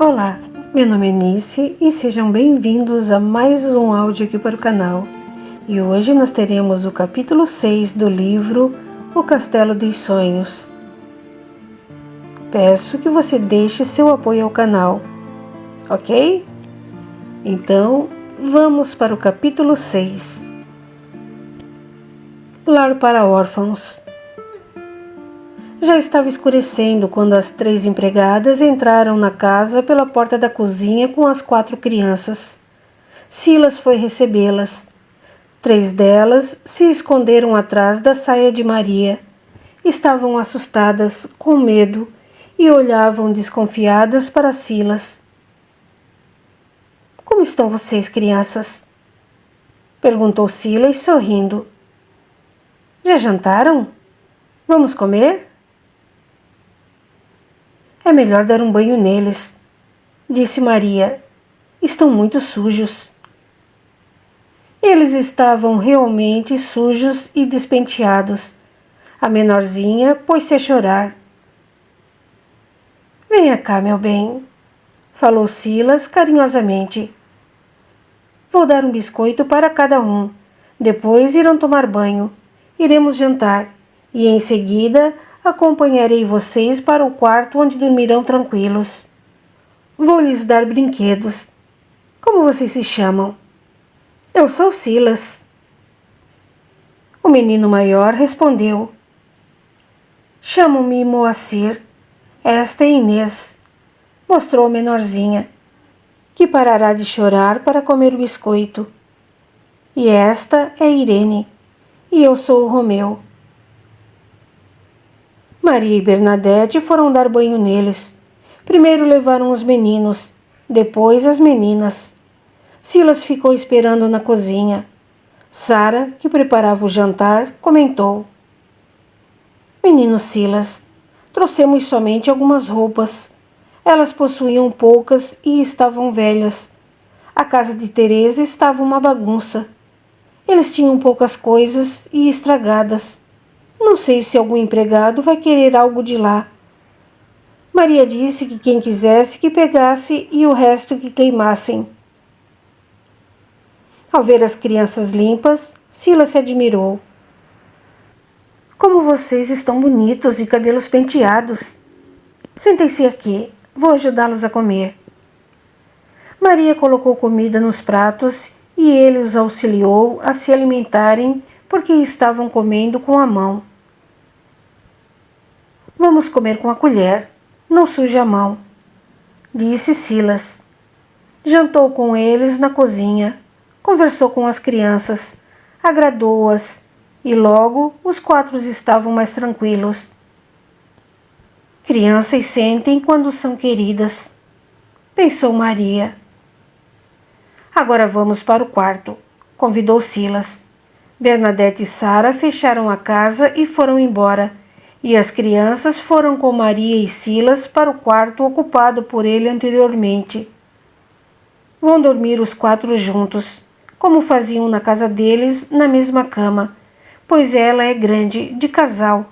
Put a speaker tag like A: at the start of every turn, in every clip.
A: Olá, meu nome é Nice e sejam bem-vindos a mais um áudio aqui para o canal. E hoje nós teremos o capítulo 6 do livro O Castelo dos Sonhos. Peço que você deixe seu apoio ao canal, ok? Então, vamos para o capítulo 6. Lar para órfãos. Já estava escurecendo quando as 3 empregadas entraram na casa pela porta da cozinha com as 4 crianças. Silas foi recebê-las. 3 delas se esconderam atrás da saia de Maria. Estavam assustadas, com medo, e olhavam desconfiadas para Silas. — Como estão vocês, crianças? Perguntou Silas, sorrindo. — Já jantaram? Vamos comer? — É melhor dar um banho neles, disse Maria. Estão muito sujos. Eles estavam realmente sujos e despenteados. A menorzinha pôs-se a chorar. — Venha cá, meu bem, falou Silas carinhosamente. Vou dar um biscoito para cada um. Depois irão tomar banho. Iremos jantar e em seguida acompanharei vocês para o quarto onde dormirão tranquilos. Vou lhes dar brinquedos. Como vocês se chamam? Eu sou Silas. O menino maior respondeu. Chamo-me Moacir. Esta é Inês. Mostrou a menorzinha, que parará de chorar para comer o biscoito. E esta é Irene. E eu sou o Romeu. Maria e Bernadette foram dar banho neles. Primeiro levaram os meninos, depois as meninas. Silas ficou esperando na cozinha. Sara, que preparava o jantar, comentou. Menino Silas, trouxemos somente algumas roupas. Elas possuíam poucas e estavam velhas. A casa de Teresa estava uma bagunça. Eles tinham poucas coisas e estragadas. Não sei se algum empregado vai querer algo de lá. Maria disse que quem quisesse que pegasse e o resto que queimassem. Ao ver as crianças limpas, Silas se admirou. Como vocês estão bonitos de cabelos penteados. Sentem-se aqui, vou ajudá-los a comer. Maria colocou comida nos pratos e ele os auxiliou a se alimentarem porque estavam comendo com a mão. Vamos comer com a colher, não suje a mão, disse Silas. Jantou com eles na cozinha, conversou com as crianças, agradou-as e logo os 4 estavam mais tranquilos. Crianças sentem quando são queridas, pensou Maria. Agora vamos para o quarto, convidou Silas. Bernadette e Sara fecharam a casa e foram embora, e as crianças foram com Maria e Silas para o quarto ocupado por ele anteriormente. Vão dormir os 4 juntos, como faziam na casa deles, na mesma cama, pois ela é grande, de casal.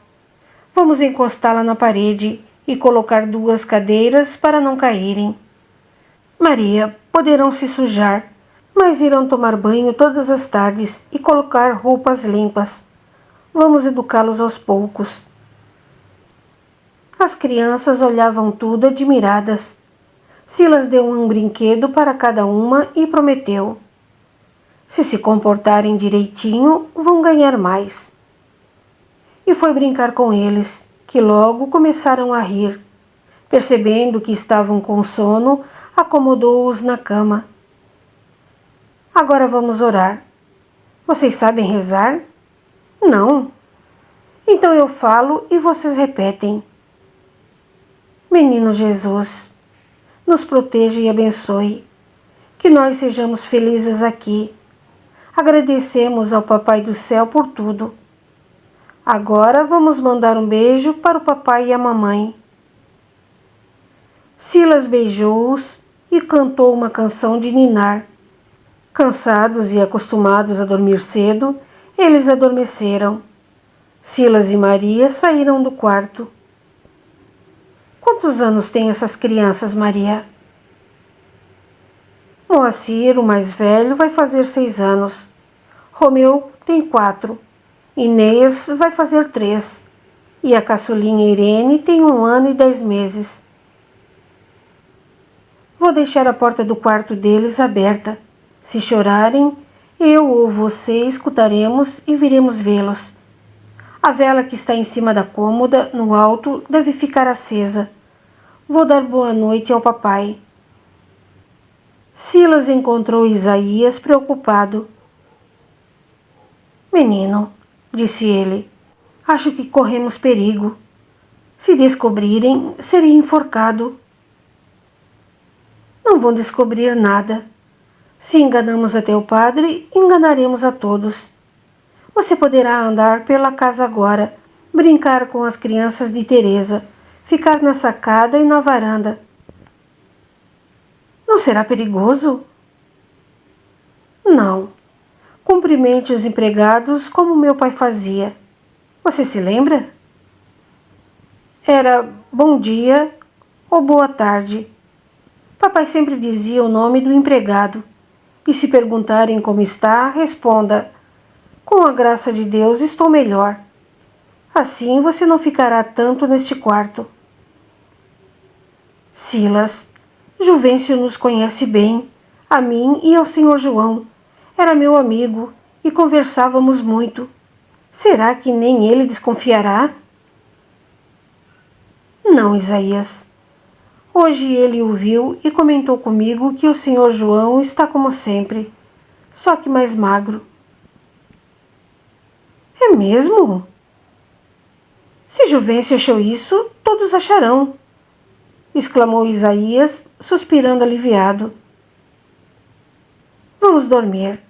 A: Vamos encostá-la na parede e colocar 2 cadeiras para não caírem. Maria, poderão se sujar, mas irão tomar banho todas as tardes e colocar roupas limpas. Vamos educá-los aos poucos. As crianças olhavam tudo admiradas. Silas deu um brinquedo para cada uma e prometeu. Se comportarem direitinho, vão ganhar mais. E foi brincar com eles, que logo começaram a rir. Percebendo que estavam com sono, acomodou-os na cama. Agora vamos orar. Vocês sabem rezar? Não. Então eu falo e vocês repetem. Menino Jesus, nos proteja e abençoe. Que nós sejamos felizes aqui. Agradecemos ao Papai do Céu por tudo. Agora vamos mandar um beijo para o papai e a mamãe. Silas beijou-os e cantou uma canção de ninar. Cansados e acostumados a dormir cedo, eles adormeceram. Silas e Maria saíram do quarto. Quantos anos têm essas crianças, Maria? Moacir, o mais velho, vai fazer 6 anos. Romeu tem 4. Inês vai fazer 3. E a caçulinha Irene tem 1 ano e 10 meses. Vou deixar a porta do quarto deles aberta. Se chorarem, eu ou você escutaremos e viremos vê-los. A vela que está em cima da cômoda, no alto, deve ficar acesa. Vou dar boa noite ao papai. Silas encontrou Isaías preocupado. Menino, disse ele, acho que corremos perigo. Se descobrirem, serei enforcado. Não vão descobrir nada. Se enganamos até o padre, enganaremos a todos. Você poderá andar pela casa agora, brincar com as crianças de Teresa, ficar na sacada e na varanda. Não será perigoso? Não. Cumprimente os empregados como meu pai fazia. Você se lembra? Era bom dia ou boa tarde. Papai sempre dizia o nome do empregado. E se perguntarem como está, responda: com a graça de Deus estou melhor. Assim você não ficará tanto neste quarto. Silas, Juvencio nos conhece bem, a mim e ao senhor João. Era meu amigo e conversávamos muito. Será que nem ele desconfiará? Não, Isaías. Hoje ele o viu e comentou comigo que o senhor João está como sempre, só que mais magro. É mesmo? Se Juvencio achou isso, todos acharão, exclamou Isaías, suspirando aliviado. Vamos dormir.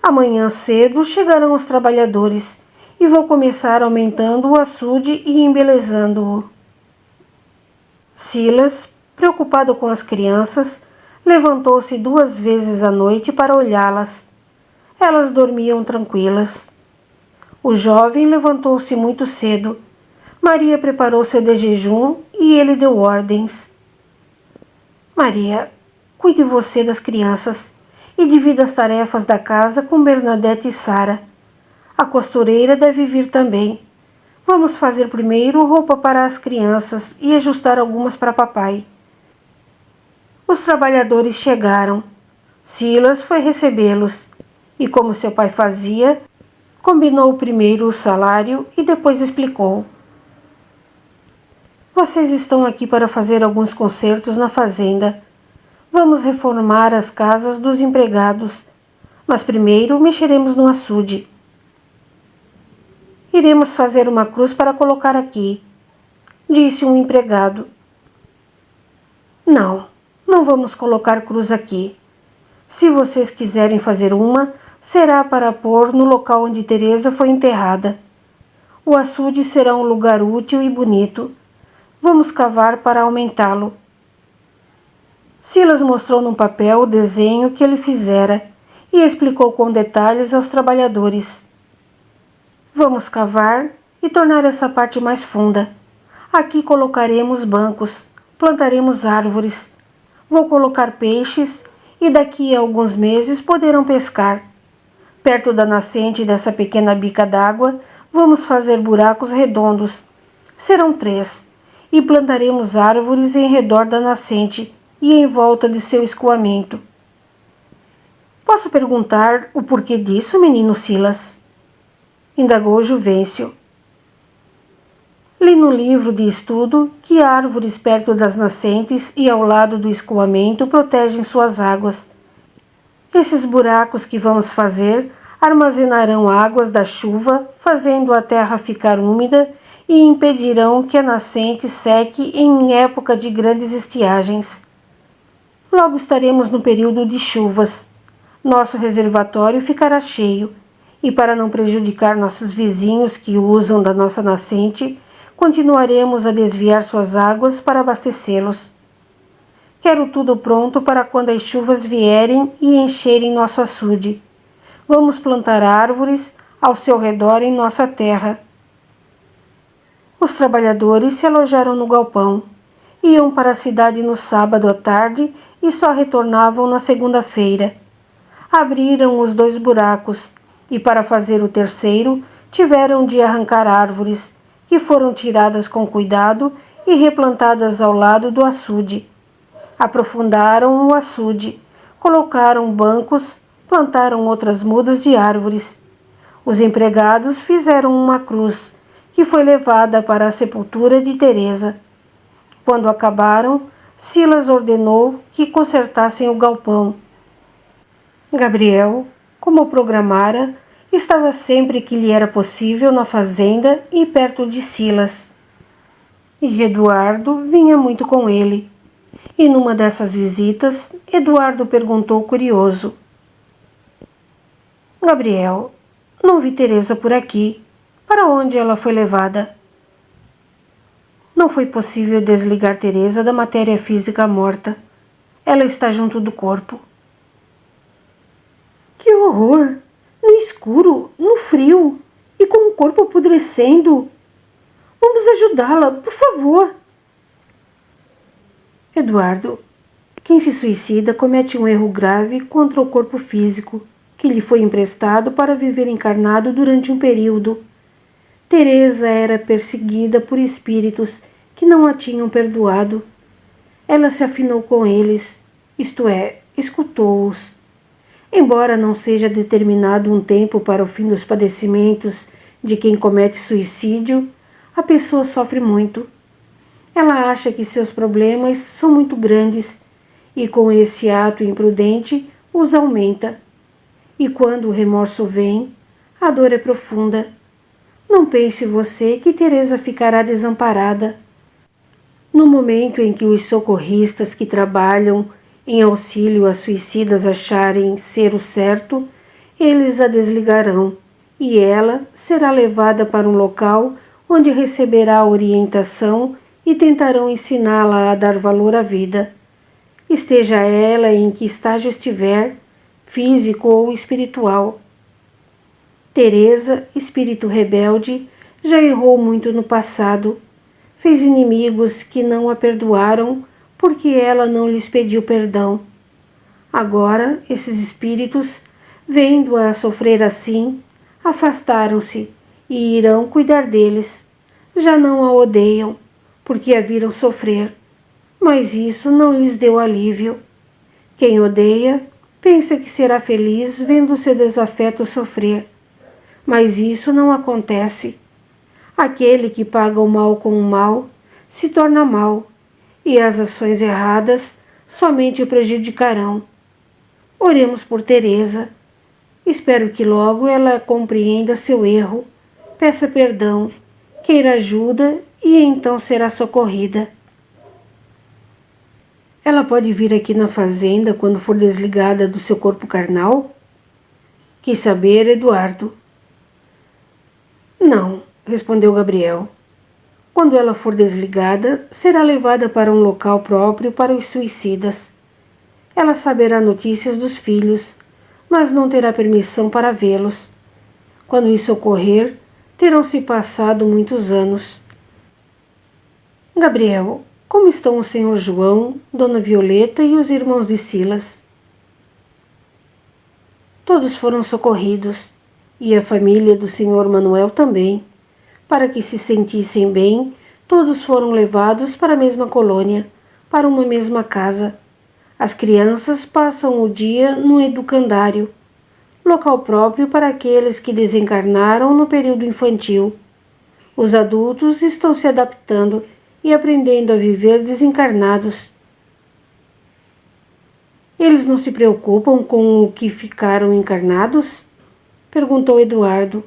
A: Amanhã cedo chegarão os trabalhadores e vou começar aumentando o açude e embelezando-o. Silas, preocupado com as crianças, levantou-se 2 vezes à noite para olhá-las. Elas dormiam tranquilas. O jovem levantou-se muito cedo. Maria preparou seu de jejum e ele deu ordens. Maria, cuide você das crianças e divida as tarefas da casa com Bernadette e Sara. A costureira deve vir também. Vamos fazer primeiro roupa para as crianças e ajustar algumas para papai. Os trabalhadores chegaram. Silas foi recebê-los e, como seu pai fazia, combinou primeiro o salário e depois explicou. Vocês estão aqui para fazer alguns consertos na fazenda. Vamos reformar as casas dos empregados, mas primeiro mexeremos no açude. Iremos fazer uma cruz para colocar aqui, disse um empregado. Não vamos colocar cruz aqui. Se vocês quiserem fazer uma, será para pôr no local onde Teresa foi enterrada. O açude será um lugar útil e bonito. Vamos cavar para aumentá-lo. Silas mostrou num papel o desenho que ele fizera e explicou com detalhes aos trabalhadores. Vamos cavar e tornar essa parte mais funda. Aqui colocaremos bancos, plantaremos árvores. Vou colocar peixes e daqui a alguns meses poderão pescar. Perto da nascente dessa pequena bica d'água, vamos fazer buracos redondos. Serão 3, e plantaremos árvores em redor da nascente e em volta de seu escoamento. Posso perguntar o porquê disso, menino Silas? Indagou Juvencio. Li no livro de estudo que árvores perto das nascentes e ao lado do escoamento protegem suas águas. Esses buracos que vamos fazer armazenarão águas da chuva, fazendo a terra ficar úmida e impedirão que a nascente seque em época de grandes estiagens. Logo estaremos no período de chuvas. Nosso reservatório ficará cheio e, para não prejudicar nossos vizinhos que usam da nossa nascente, continuaremos a desviar suas águas para abastecê-los. Quero tudo pronto para quando as chuvas vierem e encherem nosso açude. Vamos plantar árvores ao seu redor em nossa terra. Os trabalhadores se alojaram no galpão Iam para a cidade no sábado à tarde e só retornavam na segunda-feira. Abriram os 2 buracos e, para fazer o terceiro, tiveram de arrancar árvores, que foram tiradas com cuidado e replantadas ao lado do açude. Aprofundaram o açude, colocaram bancos, plantaram outras mudas de árvores. Os empregados fizeram uma cruz, que foi levada para a sepultura de Teresa. Quando acabaram, Silas ordenou que consertassem o galpão. Gabriel, como programara, estava sempre que lhe era possível na fazenda e perto de Silas. E Eduardo vinha muito com ele. E numa dessas visitas, Eduardo perguntou curioso: Gabriel, não vi Teresa por aqui. Para onde ela foi levada? Não foi possível desligar Teresa da matéria física morta. Ela está junto do corpo. Que horror! No escuro, no frio e com o corpo apodrecendo. Vamos ajudá-la, por favor. Eduardo, quem se suicida comete um erro grave contra o corpo físico, que lhe foi emprestado para viver encarnado durante um período. Teresa era perseguida por espíritos que não a tinham perdoado. Ela se afinou com eles, isto é, escutou-os. Embora não seja determinado um tempo para o fim dos padecimentos de quem comete suicídio, a pessoa sofre muito. Ela acha que seus problemas são muito grandes e com esse ato imprudente os aumenta. E quando o remorso vem, a dor é profunda. Não pense você que Teresa ficará desamparada. No momento em que os socorristas que trabalham em auxílio a suicidas acharem ser o certo, eles a desligarão e ela será levada para um local onde receberá orientação e tentarão ensiná-la a dar valor à vida. Esteja ela em que estágio estiver, físico ou espiritual. Teresa, espírito rebelde, já errou muito no passado. Fez inimigos que não a perdoaram porque ela não lhes pediu perdão. Agora, esses espíritos, vendo-a sofrer assim, afastaram-se e irão cuidar deles. Já não a odeiam, porque a viram sofrer, mas isso não lhes deu alívio. Quem odeia, pensa que será feliz vendo seu desafeto sofrer, mas isso não acontece. Aquele que paga o mal com o mal se torna mal, e as ações erradas somente o prejudicarão. Oremos por Teresa. Espero que logo ela compreenda seu erro, peça perdão, queira ajuda e então será socorrida. Ela pode vir aqui na fazenda quando for desligada do seu corpo carnal? Quis saber Eduardo. Não, respondeu Gabriel. Quando ela for desligada, será levada para um local próprio para os suicidas. Ela saberá notícias dos filhos, mas não terá permissão para vê-los. Quando isso ocorrer, terão-se passado muitos anos. Gabriel, como estão o senhor João, Dona Violeta e os irmãos de Silas? Todos foram socorridos, e a família do senhor Manuel também. Para que se sentissem bem, todos foram levados para a mesma colônia, para uma mesma casa. As crianças passam o dia no educandário, local próprio para aqueles que desencarnaram no período infantil. Os adultos estão se adaptando e aprendendo a viver desencarnados. Eles não se preocupam com o que ficaram encarnados? Perguntou Eduardo.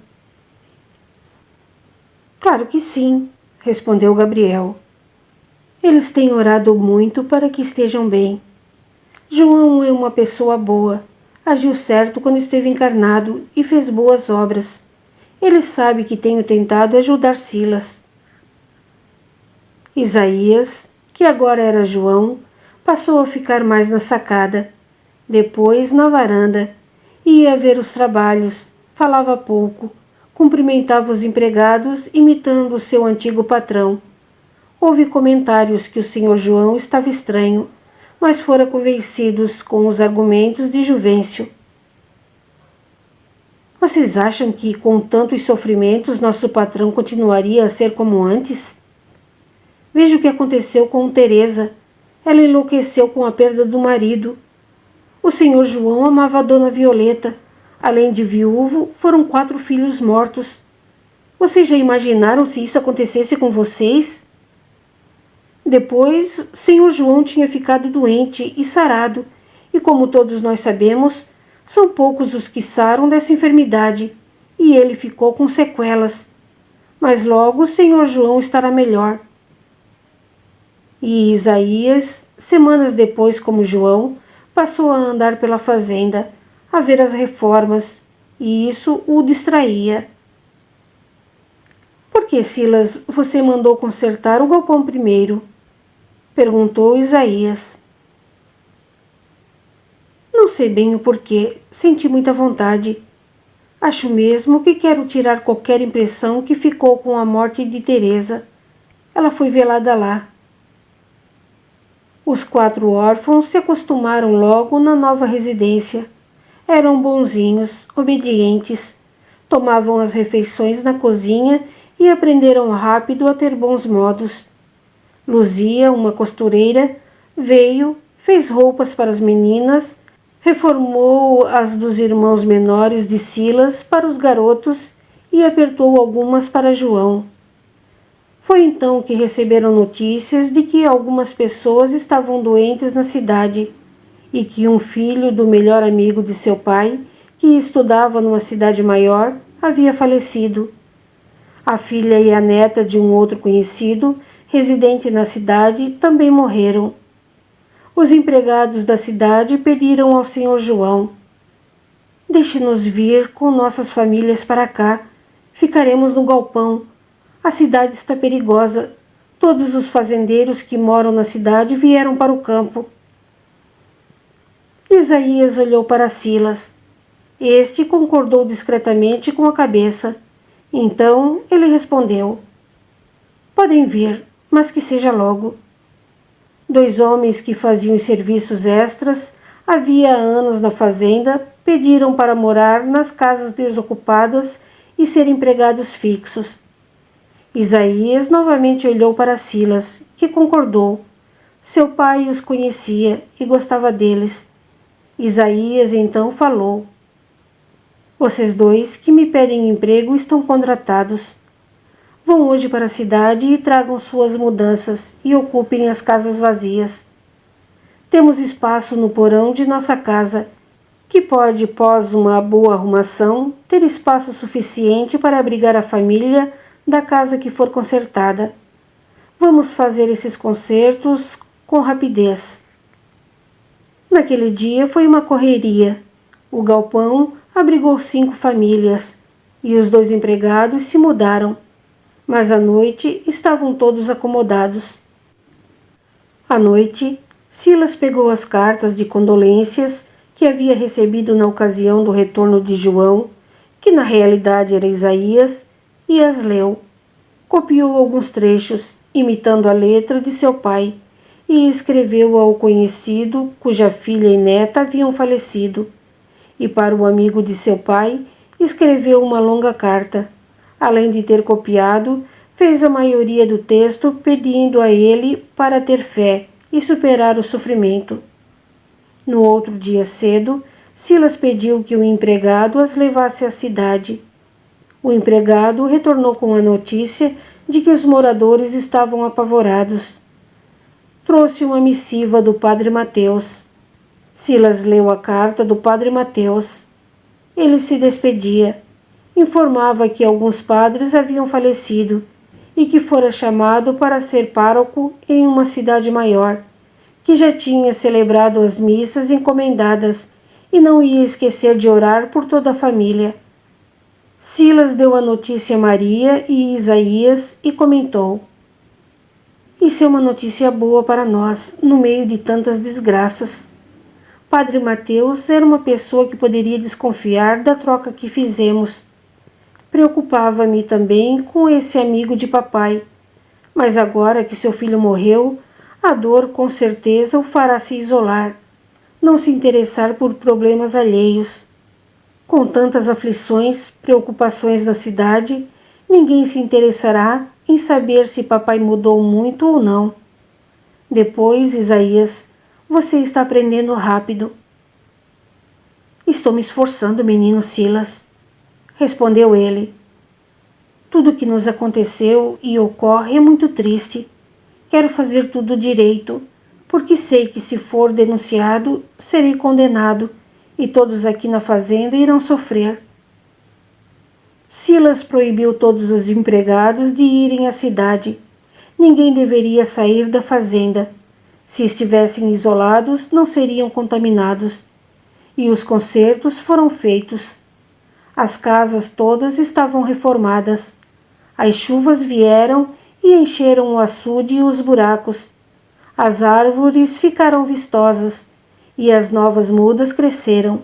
A: Claro que sim, respondeu Gabriel. Eles têm orado muito para que estejam bem. João é uma pessoa boa, agiu certo quando esteve encarnado e fez boas obras. Ele sabe que tenho tentado ajudar Silas. Isaías, que agora era João, passou a ficar mais na sacada, depois na varanda, ia ver os trabalhos, falava pouco, cumprimentava os empregados imitando o seu antigo patrão. Houve comentários que o Sr. João estava estranho, mas fora convencidos com os argumentos de Juvencio. Vocês acham que, com tantos sofrimentos, nosso patrão continuaria a ser como antes? Veja o que aconteceu com Teresa. Ela enlouqueceu com a perda do marido. O Sr. João amava a Dona Violeta. Além de viúvo, foram 4 filhos mortos. Vocês já imaginaram se isso acontecesse com vocês? Depois, Sr. João tinha ficado doente e sarado, e como todos nós sabemos, são poucos os que saram dessa enfermidade, e ele ficou com sequelas. Mas logo o Sr. João estará melhor. E Isaías, semanas depois como João, passou a andar pela fazenda, a ver as reformas, e isso o distraía. Por que, Silas, você mandou consertar o galpão primeiro? Perguntou Isaías. Não sei bem o porquê, senti muita vontade. Acho mesmo que quero tirar qualquer impressão que ficou com a morte de Teresa. Ela foi velada lá. Os 4 órfãos se acostumaram logo na nova residência. Eram bonzinhos, obedientes, tomavam as refeições na cozinha e aprenderam rápido a ter bons modos. Luzia, uma costureira, veio, fez roupas para as meninas, reformou as dos irmãos menores de Silas para os garotos e apertou algumas para João. Foi então que receberam notícias de que algumas pessoas estavam doentes na cidade e que um filho do melhor amigo de seu pai, que estudava numa cidade maior, havia falecido. A filha e a neta de um outro conhecido, residente na cidade, também morreram. Os empregados da cidade pediram ao Sr. João: deixe-nos vir com nossas famílias para cá. Ficaremos no galpão. A cidade está perigosa. Todos os fazendeiros que moram na cidade vieram para o campo. Isaías olhou para Silas. Este concordou discretamente com a cabeça. Então ele respondeu: podem vir, mas que seja logo. 2 homens que faziam serviços extras havia anos na fazenda pediram para morar nas casas desocupadas e ser empregados fixos. Isaías novamente olhou para Silas, que concordou. Seu pai os conhecia e gostava deles. Isaías então falou: vocês 2 que me pedem emprego estão contratados. Vão hoje para a cidade e tragam suas mudanças e ocupem as casas vazias. Temos espaço no porão de nossa casa, que pode, após uma boa arrumação, ter espaço suficiente para abrigar a família da casa que for consertada. Vamos fazer esses concertos com rapidez. Naquele dia foi uma correria. O galpão abrigou 5 famílias e os 2 empregados se mudaram. Mas à noite estavam todos acomodados. À noite, Silas pegou as cartas de condolências que havia recebido na ocasião do retorno de João, que na realidade era Isaías, e as leu. Copiou alguns trechos, imitando a letra de seu pai, e escreveu ao conhecido cuja filha e neta haviam falecido. E para o amigo de seu pai, escreveu uma longa carta. Além de ter copiado, fez a maioria do texto pedindo a ele para ter fé e superar o sofrimento. No outro dia cedo, Silas pediu que o empregado as levasse à cidade. O empregado retornou com a notícia de que os moradores estavam apavorados. Trouxe uma missiva do padre Mateus. Silas leu a carta do padre Mateus. Ele se despedia. Informava que alguns padres haviam falecido e que fora chamado para ser pároco em uma cidade maior, que já tinha celebrado as missas encomendadas e não ia esquecer de orar por toda a família. Silas deu a notícia a Maria e Isaías e comentou: isso é uma notícia boa para nós, no meio de tantas desgraças. Padre Mateus era uma pessoa que poderia desconfiar da troca que fizemos. Preocupava-me também com esse amigo de papai, Mas agora que seu filho morreu, a dor com certeza o fará se isolar, não se interessar por problemas alheios. Com tantas aflições, preocupações na cidade, ninguém se interessará em saber se papai mudou muito ou não. Depois, Isaías, você está aprendendo rápido. Estou me esforçando, menino Silas, respondeu ele. Tudo o que nos aconteceu e ocorre é muito triste. Quero fazer tudo direito, porque sei que se for denunciado, serei condenado e todos aqui na fazenda irão sofrer. Silas proibiu todos os empregados de irem à cidade. Ninguém deveria sair da fazenda. Se estivessem isolados, não seriam contaminados. E os concertos foram feitos. As casas todas estavam reformadas. As chuvas vieram e encheram o açude e os buracos. As árvores ficaram vistosas e as novas mudas cresceram.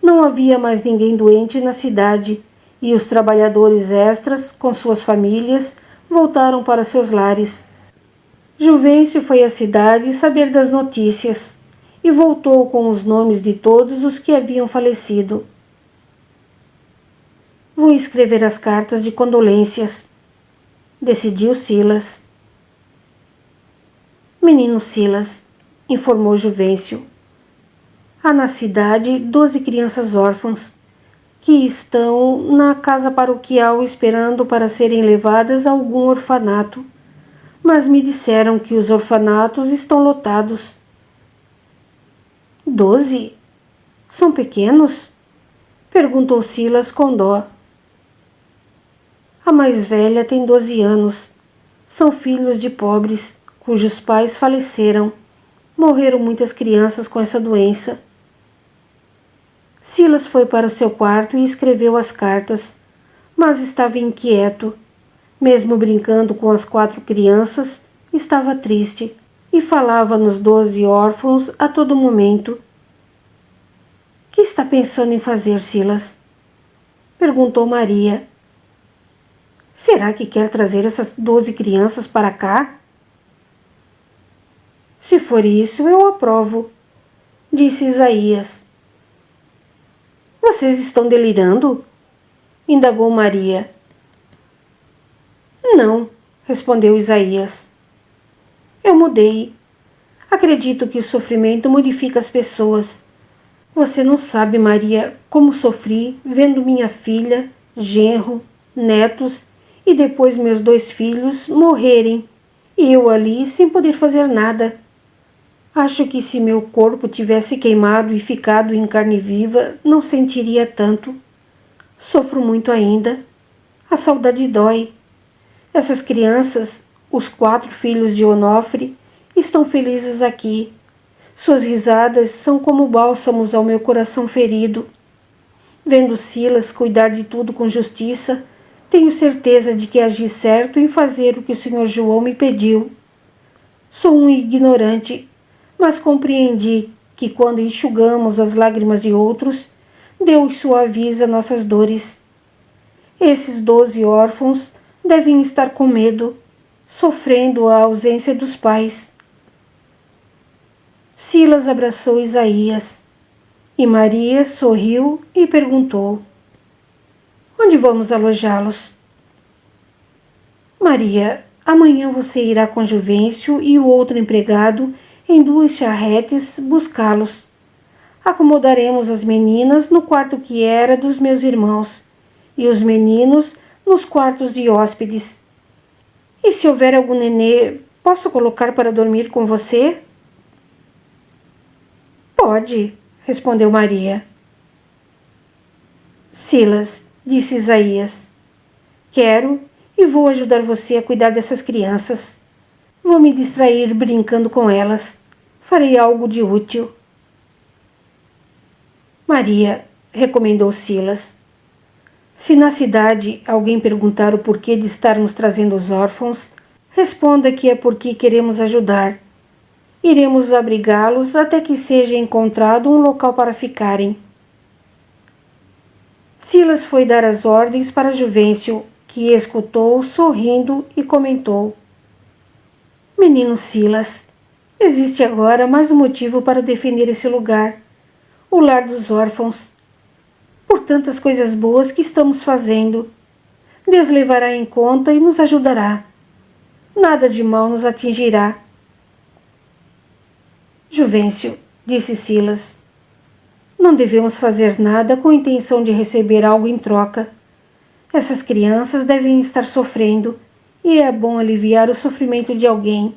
A: Não havia mais ninguém doente na cidade e os trabalhadores extras, com suas famílias, voltaram para seus lares. Juvencio foi à cidade saber das notícias e voltou com os nomes de todos os que haviam falecido. Vou escrever as cartas de condolências, decidiu Silas. Menino Silas, informou Juvencio, há na cidade 12 crianças órfãs que estão na casa paroquial esperando para serem levadas a algum orfanato, mas me disseram que os orfanatos estão lotados. 12? São pequenos? Perguntou Silas com dó. A mais velha tem 12 anos. São filhos de pobres, cujos pais faleceram. Morreram muitas crianças com essa doença. Silas foi para o seu quarto e escreveu as cartas, mas estava inquieto. Mesmo brincando com as 4 crianças, estava triste e falava nos 12 órfãos a todo momento. — Que está pensando em fazer, Silas? Perguntou Maria. — Será que quer trazer essas 12 crianças para cá? — Se for isso, eu aprovo, disse Isaías. — Vocês estão delirando? Indagou Maria. — Não, respondeu Isaías. Eu mudei. Acredito que o sofrimento modifica as pessoas. Você não sabe, Maria, como sofri vendo minha filha, genro, netos e depois meus 2 filhos morrerem e eu ali sem poder fazer nada. Acho que se meu corpo tivesse queimado e ficado em carne viva, não sentiria tanto. Sofro muito ainda. A saudade dói. Essas crianças, os 4 filhos de Onofre, estão felizes aqui. Suas risadas são como bálsamos ao meu coração ferido. Vendo Silas cuidar de tudo com justiça, tenho certeza de que agi certo em fazer o que o Sr. João me pediu. Sou um ignorante, mas compreendi que quando enxugamos as lágrimas de outros, Deus suaviza nossas dores. Esses 12 órfãos devem estar com medo, sofrendo a ausência dos pais. Silas abraçou Isaías, e Maria sorriu e perguntou: Onde vamos alojá-los? Maria, amanhã você irá com Juvencio e o outro empregado em 2 charretes buscá-los. Acomodaremos as meninas no quarto que era dos meus irmãos, e os meninos nos quartos de hóspedes. E se houver algum nenê, posso colocar para dormir com você? Pode, respondeu Maria. Silas, disse Isaías, quero e vou ajudar você a cuidar dessas crianças. Vou me distrair brincando com elas. Farei algo de útil. Maria, recomendou Silas, se na cidade alguém perguntar o porquê de estarmos trazendo os órfãos, responda que é porque queremos ajudar. Iremos abrigá-los até que seja encontrado um local para ficarem. Silas foi dar as ordens para Juvencio, que escutou sorrindo e comentou: Menino Silas, existe agora mais um motivo para defender esse lugar, o lar dos órfãos. Por tantas coisas boas que estamos fazendo, Deus levará em conta e nos ajudará. Nada de mal nos atingirá. Juvencio, disse Silas, não devemos fazer nada com a intenção de receber algo em troca. Essas crianças devem estar sofrendo e é bom aliviar o sofrimento de alguém.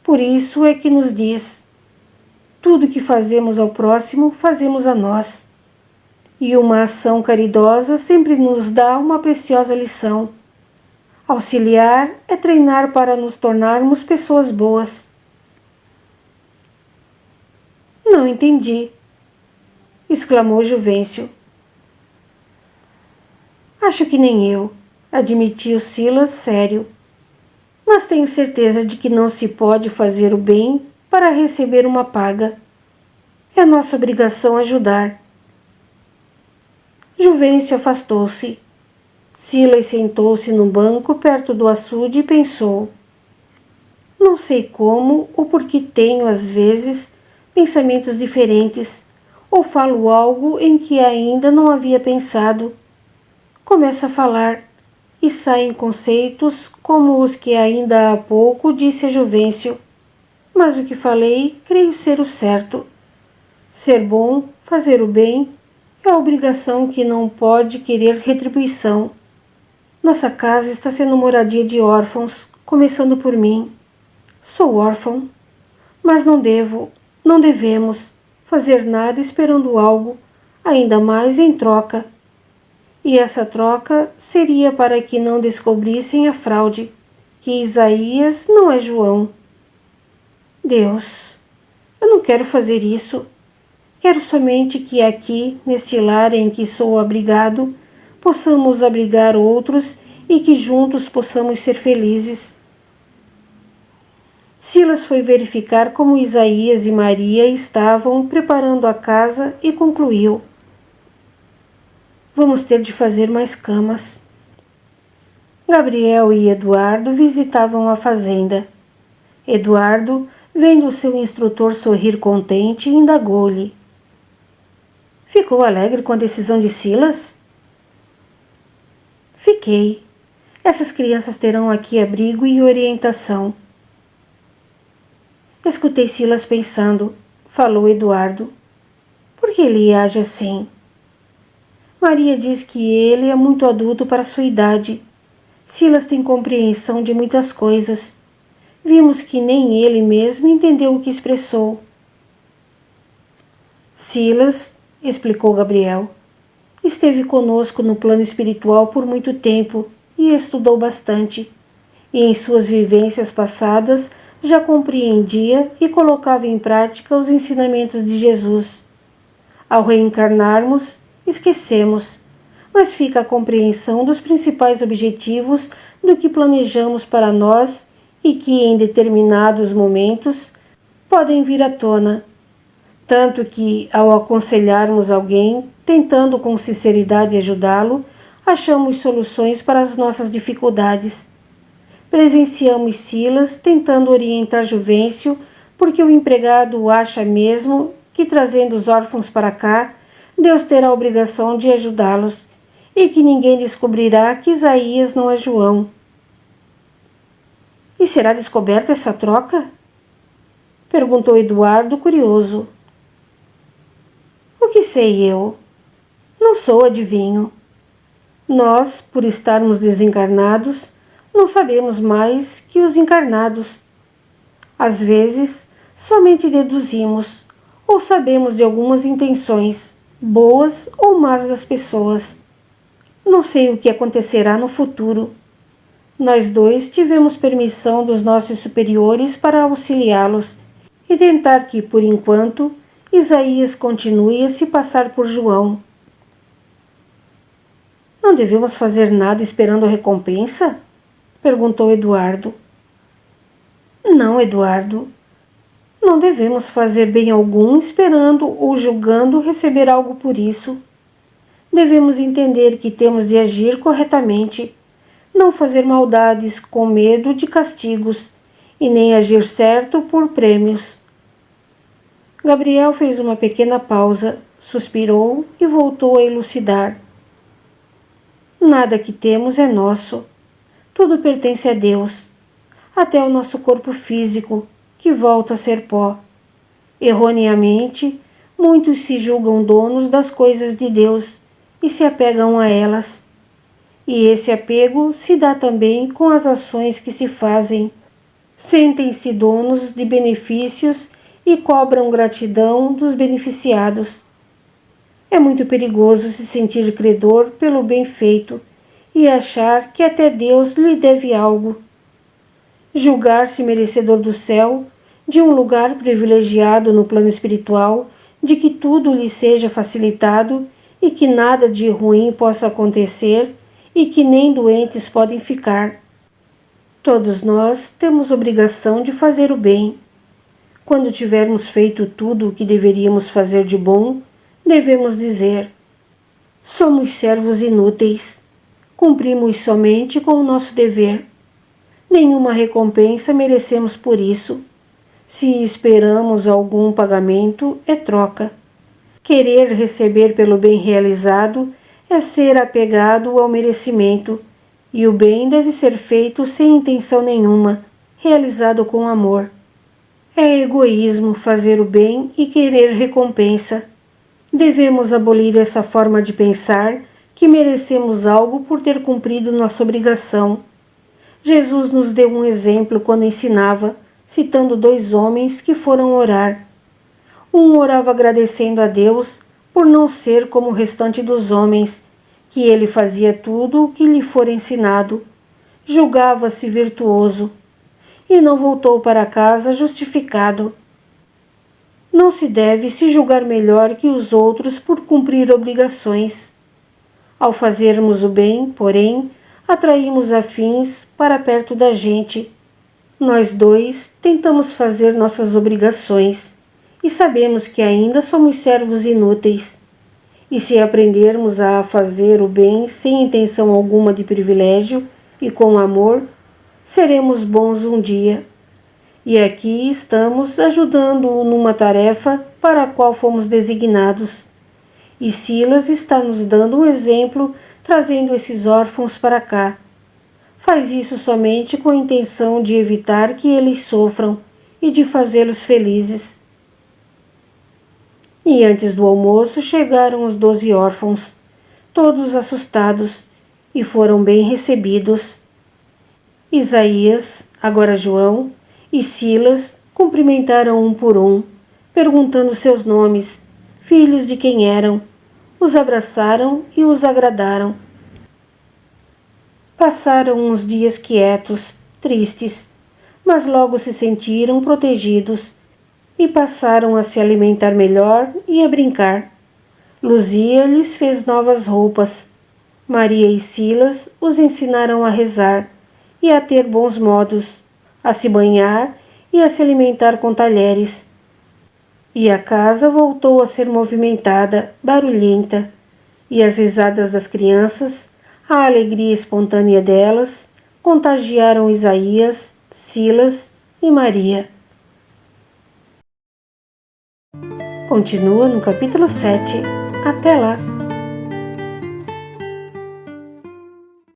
A: Por isso é que nos diz: tudo que fazemos ao próximo, fazemos a nós. E uma ação caridosa sempre nos dá uma preciosa lição. Auxiliar é treinar para nos tornarmos pessoas boas. Não entendi, exclamou Juvencio. Acho que nem eu, admitiu Silas sério. Mas tenho certeza de que não se pode fazer o bem para receber uma paga. É nossa obrigação ajudar. Juvencio afastou-se. Silas sentou-se no banco perto do açude e pensou. Não sei como ou por que tenho, às vezes, pensamentos diferentes, ou falo algo em que ainda não havia pensado. Começo a falar, e saem conceitos como os que ainda há pouco disse a Juvencio. Mas o que falei, creio ser o certo. Ser bom, fazer o bem, é a obrigação que não pode querer retribuição. Nossa casa está sendo moradia de órfãos, começando por mim. Sou órfão, mas não devemos fazer nada esperando algo, ainda mais em troca. E essa troca seria para que não descobrissem a fraude, que Isaías não é João. Deus, eu não quero fazer isso. Quero somente que aqui, neste lar em que sou abrigado, possamos abrigar outros e que juntos possamos ser felizes. Silas foi verificar como Isaías e Maria estavam preparando a casa e concluiu. Vamos ter de fazer mais camas. Gabriel e Eduardo visitavam a fazenda. Eduardo, vendo o seu instrutor sorrir contente, indagou-lhe. Ficou alegre com a decisão de Silas? Fiquei. Essas crianças terão aqui abrigo e orientação. Escutei Silas pensando. Falou Eduardo. Por que ele age assim? Maria diz que ele é muito adulto para sua idade. Silas tem compreensão de muitas coisas. Vimos que nem ele mesmo entendeu o que expressou. Silas, explicou Gabriel, esteve conosco no plano espiritual por muito tempo e estudou bastante. E em suas vivências passadas já compreendia e colocava em prática os ensinamentos de Jesus. Ao reencarnarmos, esquecemos, mas fica a compreensão dos principais objetivos do que planejamos para nós e que, em determinados momentos, podem vir à tona. Tanto que, ao aconselharmos alguém, tentando com sinceridade ajudá-lo, achamos soluções para as nossas dificuldades. Presenciamos Silas tentando orientar Juvencio, porque o empregado acha mesmo que, trazendo os órfãos para cá, Deus terá a obrigação de ajudá-los, e que ninguém descobrirá que Isaías não é João. E será descoberta essa troca? Perguntou Eduardo, curioso. O que sei eu? Não sou adivinho. Nós, por estarmos desencarnados, não sabemos mais que os encarnados. Às vezes, somente deduzimos, ou sabemos de algumas intenções, boas ou más das pessoas. Não sei o que acontecerá no futuro. Nós dois tivemos permissão dos nossos superiores para auxiliá-los e tentar que, por enquanto, Isaías continue a se passar por João. Não devemos fazer nada esperando a recompensa? Perguntou Eduardo. Não, Eduardo. Não devemos fazer bem algum esperando ou julgando receber algo por isso. Devemos entender que temos de agir corretamente, não fazer maldades com medo de castigos e nem agir certo por prêmios. Gabriel fez uma pequena pausa, suspirou e voltou a elucidar. Nada que temos é nosso. Tudo pertence a Deus, até o nosso corpo físico, que volta a ser pó. Erroneamente, muitos se julgam donos das coisas de Deus e se apegam a elas. E esse apego se dá também com as ações que se fazem. Sentem-se donos de benefícios e cobram gratidão dos beneficiados. É muito perigoso se sentir credor pelo bem feito e achar que até Deus lhe deve algo. Julgar-se merecedor do céu, de um lugar privilegiado no plano espiritual, de que tudo lhe seja facilitado e que nada de ruim possa acontecer e que nem doentes podem ficar. Todos nós temos obrigação de fazer o bem. Quando tivermos feito tudo o que deveríamos fazer de bom, devemos dizer: somos servos inúteis. Cumprimos somente com o nosso dever. Nenhuma recompensa merecemos por isso. Se esperamos algum pagamento, é troca. Querer receber pelo bem realizado é ser apegado ao merecimento, e o bem deve ser feito sem intenção nenhuma, realizado com amor. É egoísmo fazer o bem e querer recompensa. Devemos abolir essa forma de pensar que merecemos algo por ter cumprido nossa obrigação. Jesus nos deu um exemplo quando ensinava, citando 2 homens que foram orar. Um orava agradecendo a Deus por não ser como o restante dos homens, que ele fazia tudo o que lhe fora ensinado. Julgava-se virtuoso e não voltou para casa justificado. Não se deve se julgar melhor que os outros por cumprir obrigações. Ao fazermos o bem, porém, atraímos afins para perto da gente. Nós 2 tentamos fazer nossas obrigações e sabemos que ainda somos servos inúteis. E se aprendermos a fazer o bem sem intenção alguma de privilégio e com amor, seremos bons um dia. E aqui estamos ajudando-o numa tarefa para a qual fomos designados. E Silas está nos dando um exemplo, trazendo esses órfãos para cá. Faz isso somente com a intenção de evitar que eles sofram e de fazê-los felizes. E antes do almoço chegaram os 12 órfãos, todos assustados, e foram bem recebidos. Isaías, agora João, e Silas cumprimentaram um por um, perguntando seus nomes, filhos de quem eram. Os abraçaram e os agradaram. Passaram uns dias quietos, tristes, mas logo se sentiram protegidos e passaram a se alimentar melhor e a brincar. Luzia lhes fez novas roupas. Maria e Silas os ensinaram a rezar e a ter bons modos, a se banhar e a se alimentar com talheres. E a casa voltou a ser movimentada, barulhenta, e as risadas das crianças, a alegria espontânea delas, contagiaram Isaías, Silas e Maria. Continua no capítulo 7. Até lá!